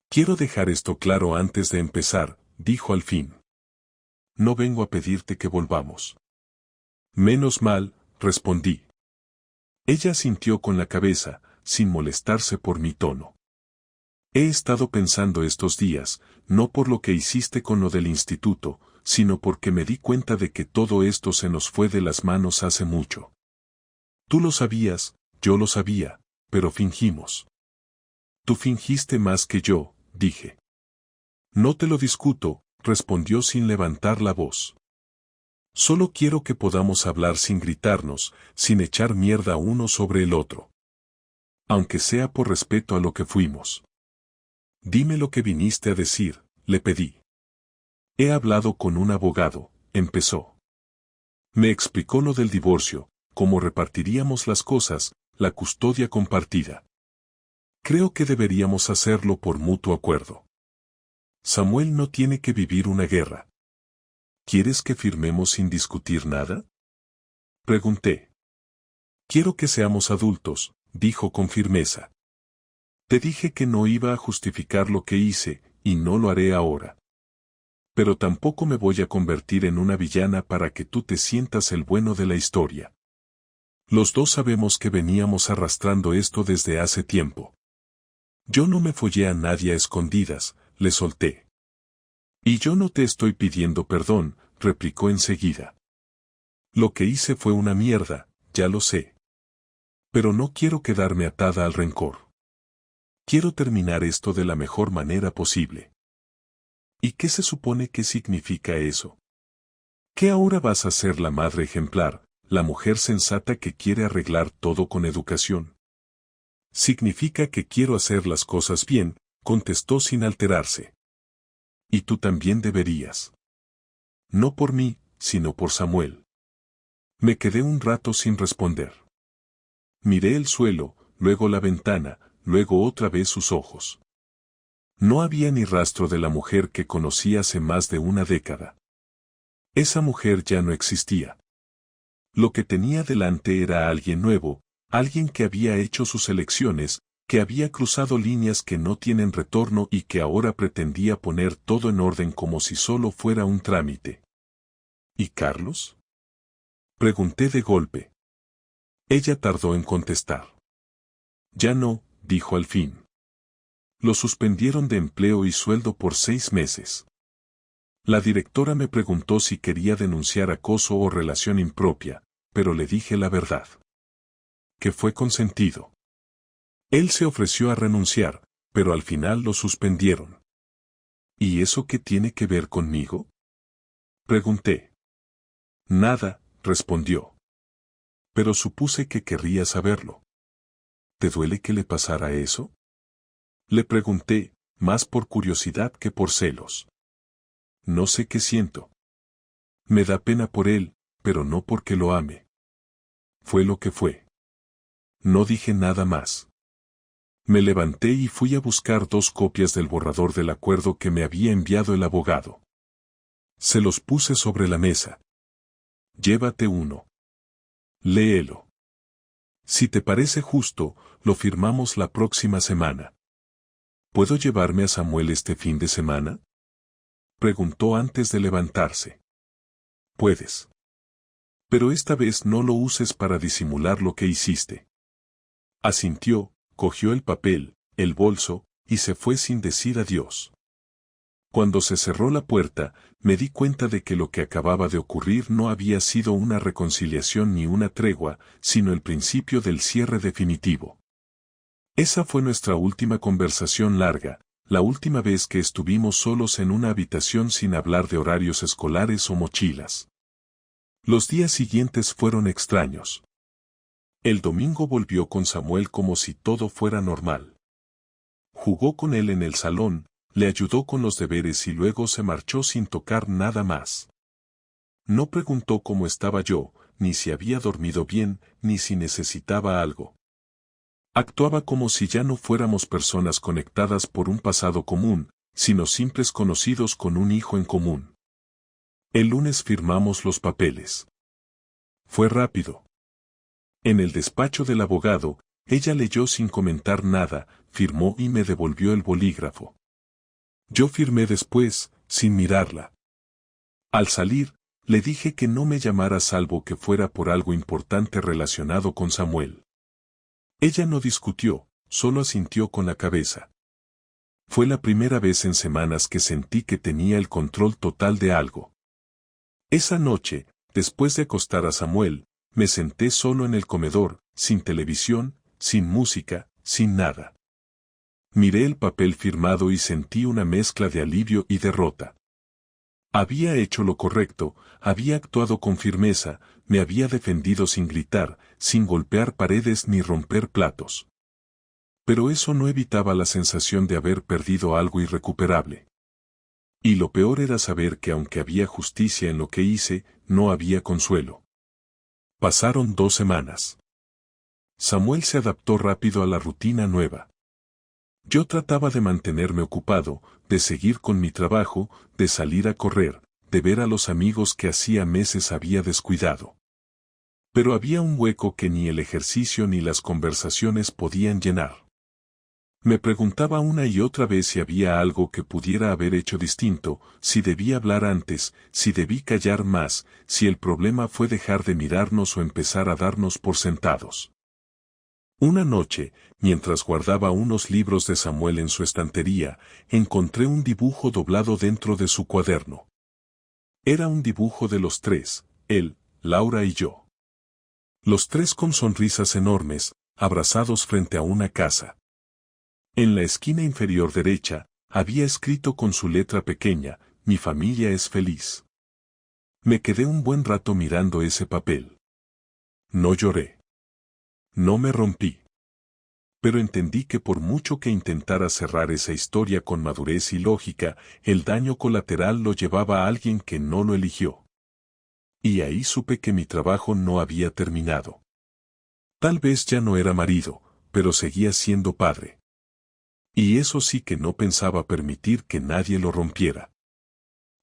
Quiero dejar esto claro antes de empezar, dijo al fin. No vengo a pedirte que volvamos. Menos mal, respondí. Ella asintió con la cabeza, sin molestarse por mi tono. He estado pensando estos días, no por lo que hiciste con lo del instituto, sino porque me di cuenta de que todo esto se nos fue de las manos hace mucho. Tú lo sabías, yo lo sabía, pero fingimos. Tú fingiste más que yo, dije. No te lo discuto, respondió sin levantar la voz. Solo quiero que podamos hablar sin gritarnos, sin echar mierda uno sobre el otro. Aunque sea por respeto a lo que fuimos. Dime lo que viniste a decir, le pedí. He hablado con un abogado, empezó. Me explicó lo del divorcio, cómo repartiríamos las cosas, la custodia compartida. Creo que deberíamos hacerlo por mutuo acuerdo. Samuel no tiene que vivir una guerra. ¿Quieres que firmemos sin discutir nada?, pregunté. Quiero que seamos adultos, dijo con firmeza. Te dije que no iba a justificar lo que hice, y no lo haré ahora. Pero tampoco me voy a convertir en una villana para que tú te sientas el bueno de la historia. Los dos sabemos que veníamos arrastrando esto desde hace tiempo. Yo no me follé a nadie a escondidas, le solté. Y yo no te estoy pidiendo perdón, replicó enseguida. Lo que hice fue una mierda, ya lo sé. Pero no quiero quedarme atada al rencor. Quiero terminar esto de la mejor manera posible. ¿Y qué se supone que significa eso? ¿Que ahora vas a ser la madre ejemplar, la mujer sensata que quiere arreglar todo con educación? Significa que quiero hacer las cosas bien, contestó sin alterarse. Y tú también deberías. No por mí, sino por Samuel. Me quedé un rato sin responder. Miré el suelo, luego la ventana, luego otra vez sus ojos. No había ni rastro de la mujer que conocí hace más de una década. Esa mujer ya no existía. Lo que tenía delante era alguien nuevo, alguien que había hecho sus elecciones, que había cruzado líneas que no tienen retorno y que ahora pretendía poner todo en orden como si solo fuera un trámite. ¿Y Carlos?, pregunté de golpe. Ella tardó en contestar. Ya no, dijo al fin. Lo suspendieron de empleo y sueldo por 6 meses. La directora me preguntó si quería denunciar acoso o relación impropia, pero le dije la verdad. Que fue consentido. Él se ofreció a renunciar, pero al final lo suspendieron. ¿Y eso qué tiene que ver conmigo?, pregunté. Nada, respondió. Pero supuse que querría saberlo. ¿Te duele que le pasara eso? Le pregunté, más por curiosidad que por celos. No sé qué siento. Me da pena por él, pero no porque lo ame. Fue lo que fue. No dije nada más. Me levanté y fui a buscar 2 copias del borrador del acuerdo que me había enviado el abogado. Se los puse sobre la mesa. Llévate uno. Léelo. Si te parece justo, lo firmamos la próxima semana. ¿Puedo llevarme a Samuel este fin de semana? Preguntó antes de levantarse. Puedes. Pero esta vez no lo uses para disimular lo que hiciste. Asintió, cogió el papel, el bolso, y se fue sin decir adiós. Cuando se cerró la puerta, me di cuenta de que lo que acababa de ocurrir no había sido una reconciliación ni una tregua, sino el principio del cierre definitivo. Esa fue nuestra última conversación larga, la última vez que estuvimos solos en una habitación sin hablar de horarios escolares o mochilas. Los días siguientes fueron extraños. El domingo volvió con Samuel como si todo fuera normal. Jugó con él en el salón, le ayudó con los deberes y luego se marchó sin tocar nada más. No preguntó cómo estaba yo, ni si había dormido bien, ni si necesitaba algo. Actuaba como si ya no fuéramos personas conectadas por un pasado común, sino simples conocidos con un hijo en común. El lunes firmamos los papeles. Fue rápido. En el despacho del abogado, ella leyó sin comentar nada, firmó y me devolvió el bolígrafo. Yo firmé después, sin mirarla. Al salir, le dije que no me llamara salvo que fuera por algo importante relacionado con Samuel. Ella no discutió, solo asintió con la cabeza. Fue la primera vez en semanas que sentí que tenía el control total de algo. Esa noche, después de acostar a Samuel, me senté solo en el comedor, sin televisión, sin música, sin nada. Miré el papel firmado y sentí una mezcla de alivio y derrota. Había hecho lo correcto, había actuado con firmeza, me había defendido sin gritar, sin golpear paredes ni romper platos. Pero eso no evitaba la sensación de haber perdido algo irrecuperable. Y lo peor era saber que aunque había justicia en lo que hice, no había consuelo. Pasaron 2 semanas. Samuel se adaptó rápido a la rutina nueva. Yo trataba de mantenerme ocupado, de seguir con mi trabajo, de salir a correr, de ver a los amigos que hacía meses había descuidado. Pero había un hueco que ni el ejercicio ni las conversaciones podían llenar. Me preguntaba una y otra vez si había algo que pudiera haber hecho distinto, si debí hablar antes, si debí callar más, si el problema fue dejar de mirarnos o empezar a darnos por sentados. Una noche, mientras guardaba unos libros de Samuel en su estantería, encontré un dibujo doblado dentro de su cuaderno. Era un dibujo de los 3, él, Laura y yo. Los 3 con sonrisas enormes, abrazados frente a una casa. En la esquina inferior derecha, había escrito con su letra pequeña, mi familia es feliz. Me quedé un buen rato mirando ese papel. No lloré. No me rompí. Pero entendí que por mucho que intentara cerrar esa historia con madurez y lógica, el daño colateral lo llevaba a alguien que no lo eligió. Y ahí supe que mi trabajo no había terminado. Tal vez ya no era marido, pero seguía siendo padre. Y eso sí que no pensaba permitir que nadie lo rompiera.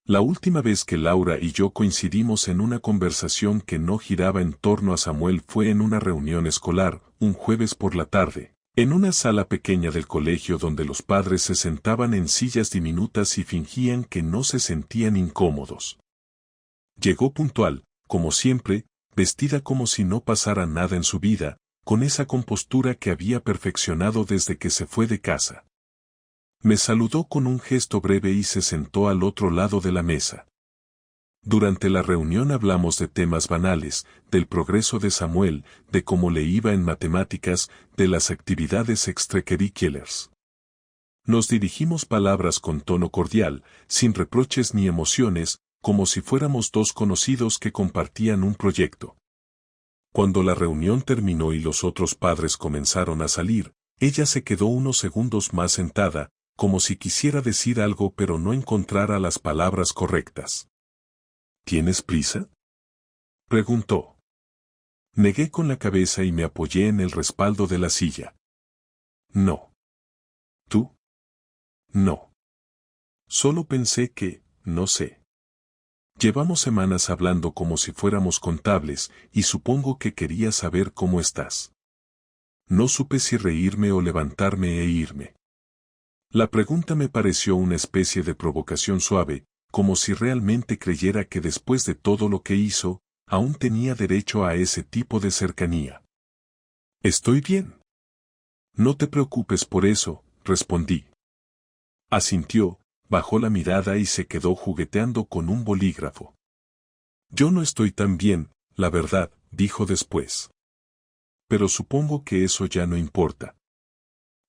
La última vez que Laura y yo coincidimos en una conversación que no giraba en torno a Samuel fue en una reunión escolar, un jueves por la tarde, en una sala pequeña del colegio donde los padres se sentaban en sillas diminutas y fingían que no se sentían incómodos. Llegó puntual, como siempre, vestida como si no pasara nada en su vida, con esa compostura que había perfeccionado desde que se fue de casa. Me saludó con un gesto breve y se sentó al otro lado de la mesa. Durante la reunión hablamos de temas banales, del progreso de Samuel, de cómo le iba en matemáticas, de las actividades extracurriculares. Nos dirigimos palabras con tono cordial, sin reproches ni emociones, como si fuéramos 2 conocidos que compartían un proyecto. Cuando la reunión terminó y los otros padres comenzaron a salir, ella se quedó unos segundos más sentada, como si quisiera decir algo pero no encontrara las palabras correctas. ¿Tienes prisa?, preguntó. Negué con la cabeza y me apoyé en el respaldo de la silla. No. ¿Tú? No. Solo pensé que, no sé. Llevamos semanas hablando como si fuéramos contables, y supongo que quería saber cómo estás. No supe si reírme o levantarme e irme. La pregunta me pareció una especie de provocación suave, como si realmente creyera que después de todo lo que hizo, aún tenía derecho a ese tipo de cercanía. Estoy bien. No te preocupes por eso, respondí. Asintió, bajó la mirada y se quedó jugueteando con un bolígrafo. Yo no estoy tan bien, la verdad, dijo después. Pero supongo que eso ya no importa.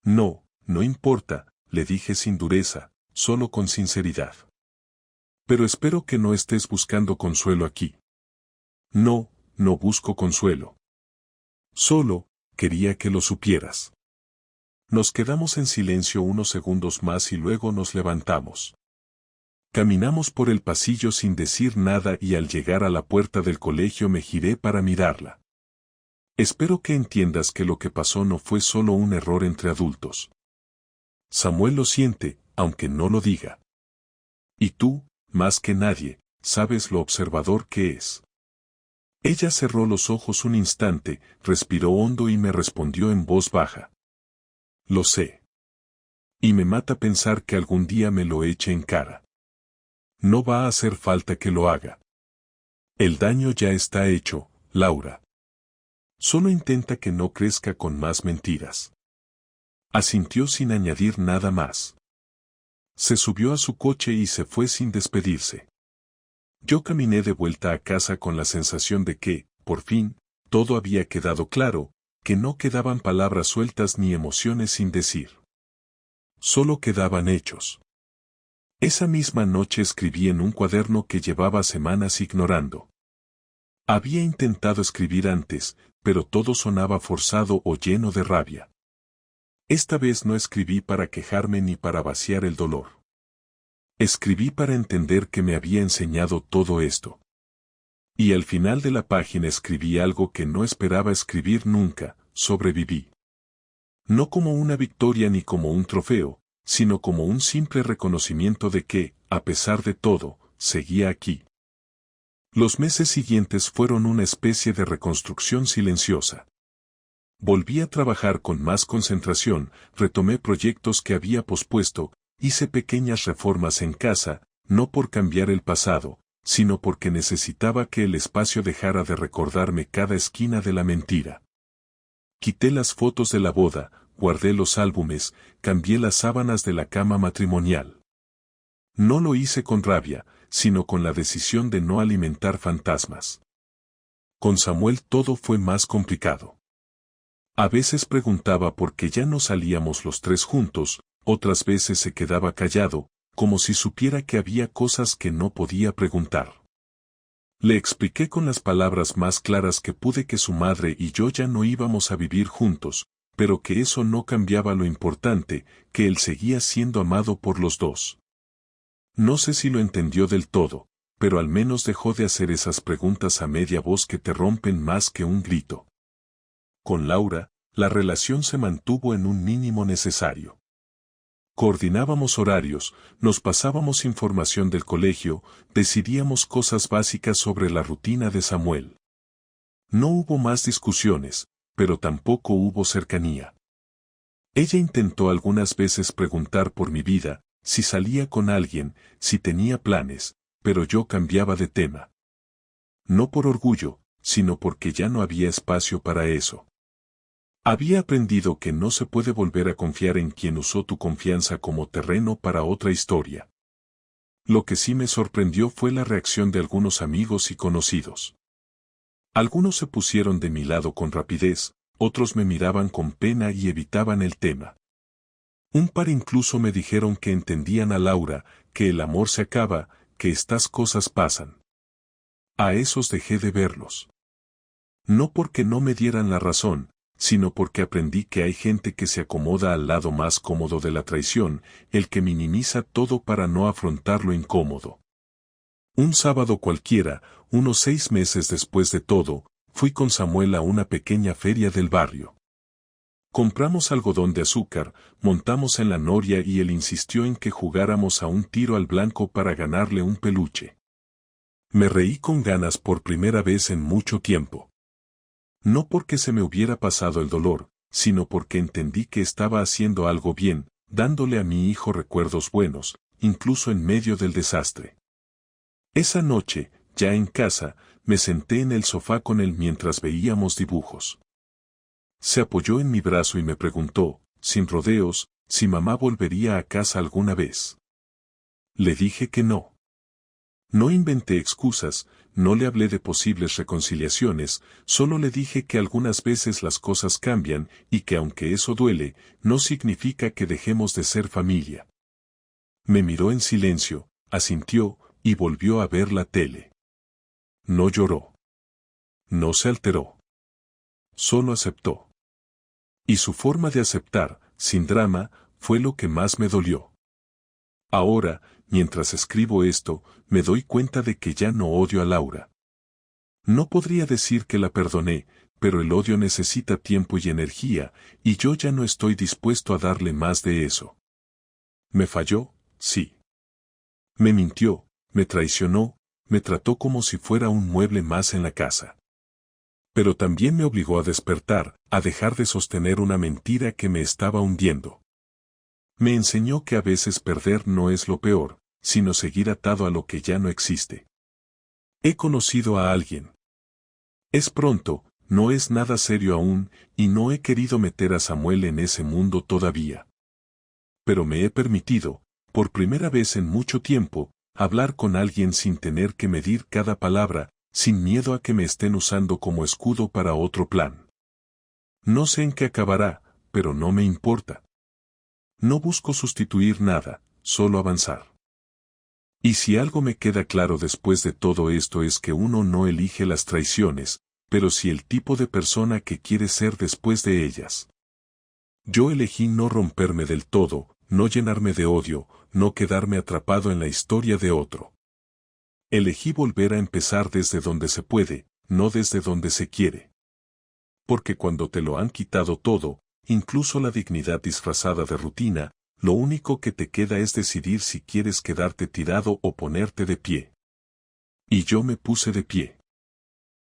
No, no importa, le dije sin dureza, solo con sinceridad. Pero espero que no estés buscando consuelo aquí. No, no busco consuelo. Solo, quería que lo supieras. Nos quedamos en silencio unos segundos más y luego nos levantamos. Caminamos por el pasillo sin decir nada y al llegar a la puerta del colegio me giré para mirarla. Espero que entiendas que lo que pasó no fue solo un error entre adultos. Samuel lo siente, aunque no lo diga. Y tú, más que nadie, sabes lo observador que es. Ella cerró los ojos un instante, respiró hondo y me respondió en voz baja. Lo sé. Y me mata pensar que algún día me lo eche en cara. No va a hacer falta que lo haga. El daño ya está hecho, Laura. Solo intenta que no crezca con más mentiras. Asintió sin añadir nada más. Se subió a su coche y se fue sin despedirse. Yo caminé de vuelta a casa con la sensación de que, por fin, todo había quedado claro, que no quedaban palabras sueltas ni emociones sin decir. Solo quedaban hechos. Esa misma noche escribí en un cuaderno que llevaba semanas ignorando. Había intentado escribir antes, pero todo sonaba forzado o lleno de rabia. Esta vez no escribí para quejarme ni para vaciar el dolor. Escribí para entender que me había enseñado todo esto. Y al final de la página escribí algo que no esperaba escribir nunca: sobreviví. No como una victoria ni como un trofeo, sino como un simple reconocimiento de que, a pesar de todo, seguía aquí. Los meses siguientes fueron una especie de reconstrucción silenciosa. Volví a trabajar con más concentración, retomé proyectos que había pospuesto, hice pequeñas reformas en casa, no por cambiar el pasado, sino porque necesitaba que el espacio dejara de recordarme cada esquina de la mentira. Quité las fotos de la boda, guardé los álbumes, cambié las sábanas de la cama matrimonial. No lo hice con rabia, sino con la decisión de no alimentar fantasmas. Con Samuel todo fue más complicado. A veces preguntaba por qué ya no salíamos los tres juntos, otras veces se quedaba callado, como si supiera que había cosas que no podía preguntar. Le expliqué con las palabras más claras que pude que su madre y yo ya no íbamos a vivir juntos, pero que eso no cambiaba lo importante, que él seguía siendo amado por los dos. No sé si lo entendió del todo, pero al menos dejó de hacer esas preguntas a media voz que te rompen más que un grito. Con Laura, la relación se mantuvo en un mínimo necesario. Coordinábamos horarios, nos pasábamos información del colegio, decidíamos cosas básicas sobre la rutina de Samuel. No hubo más discusiones, pero tampoco hubo cercanía. Ella intentó algunas veces preguntar por mi vida, si salía con alguien, si tenía planes, pero yo cambiaba de tema. No por orgullo, sino porque ya no había espacio para eso. Había aprendido que no se puede volver a confiar en quien usó tu confianza como terreno para otra historia. Lo que sí me sorprendió fue la reacción de algunos amigos y conocidos. Algunos se pusieron de mi lado con rapidez, otros me miraban con pena y evitaban el tema. Un par incluso me dijeron que entendían a Laura, que el amor se acaba, que estas cosas pasan. A esos dejé de verlos. No porque no me dieran la razón, sino porque aprendí que hay gente que se acomoda al lado más cómodo de la traición, el que minimiza todo para no afrontar lo incómodo. Un sábado cualquiera, unos 6 meses después de todo, fui con Samuel a una pequeña feria del barrio. Compramos algodón de azúcar, montamos en la noria y él insistió en que jugáramos a un tiro al blanco para ganarle un peluche. Me reí con ganas por primera vez en mucho tiempo. No porque se me hubiera pasado el dolor, sino porque entendí que estaba haciendo algo bien, dándole a mi hijo recuerdos buenos, incluso en medio del desastre. Esa noche, ya en casa, me senté en el sofá con él mientras veíamos dibujos. Se apoyó en mi brazo y me preguntó, sin rodeos, si mamá volvería a casa alguna vez. Le dije que no. No inventé excusas, no le hablé de posibles reconciliaciones, solo le dije que algunas veces las cosas cambian y que aunque eso duele, no significa que dejemos de ser familia. Me miró en silencio, asintió y volvió a ver la tele. No lloró. No se alteró. Solo aceptó. Y su forma de aceptar, sin drama, fue lo que más me dolió. Ahora, mientras escribo esto, me doy cuenta de que ya no odio a Laura. No podría decir que la perdoné, pero el odio necesita tiempo y energía, y yo ya no estoy dispuesto a darle más de eso. ¿Me falló? Sí. Me mintió, me traicionó, me trató como si fuera un mueble más en la casa. Pero también me obligó a despertar, a dejar de sostener una mentira que me estaba hundiendo. Me enseñó que a veces perder no es lo peor, sino seguir atado a lo que ya no existe. He conocido a alguien. Es pronto, no es nada serio aún, y no he querido meter a Samuel en ese mundo todavía. Pero me he permitido, por primera vez en mucho tiempo, hablar con alguien sin tener que medir cada palabra, sin miedo a que me estén usando como escudo para otro plan. No sé en qué acabará, pero no me importa. No busco sustituir nada, solo avanzar. Y si algo me queda claro después de todo esto es que uno no elige las traiciones, pero sí el tipo de persona que quiere ser después de ellas. Yo elegí no romperme del todo, no llenarme de odio, no quedarme atrapado en la historia de otro. Elegí volver a empezar desde donde se puede, no desde donde se quiere. Porque cuando te lo han quitado todo, incluso la dignidad disfrazada de rutina, lo único que te queda es decidir si quieres quedarte tirado o ponerte de pie. Y yo me puse de pie.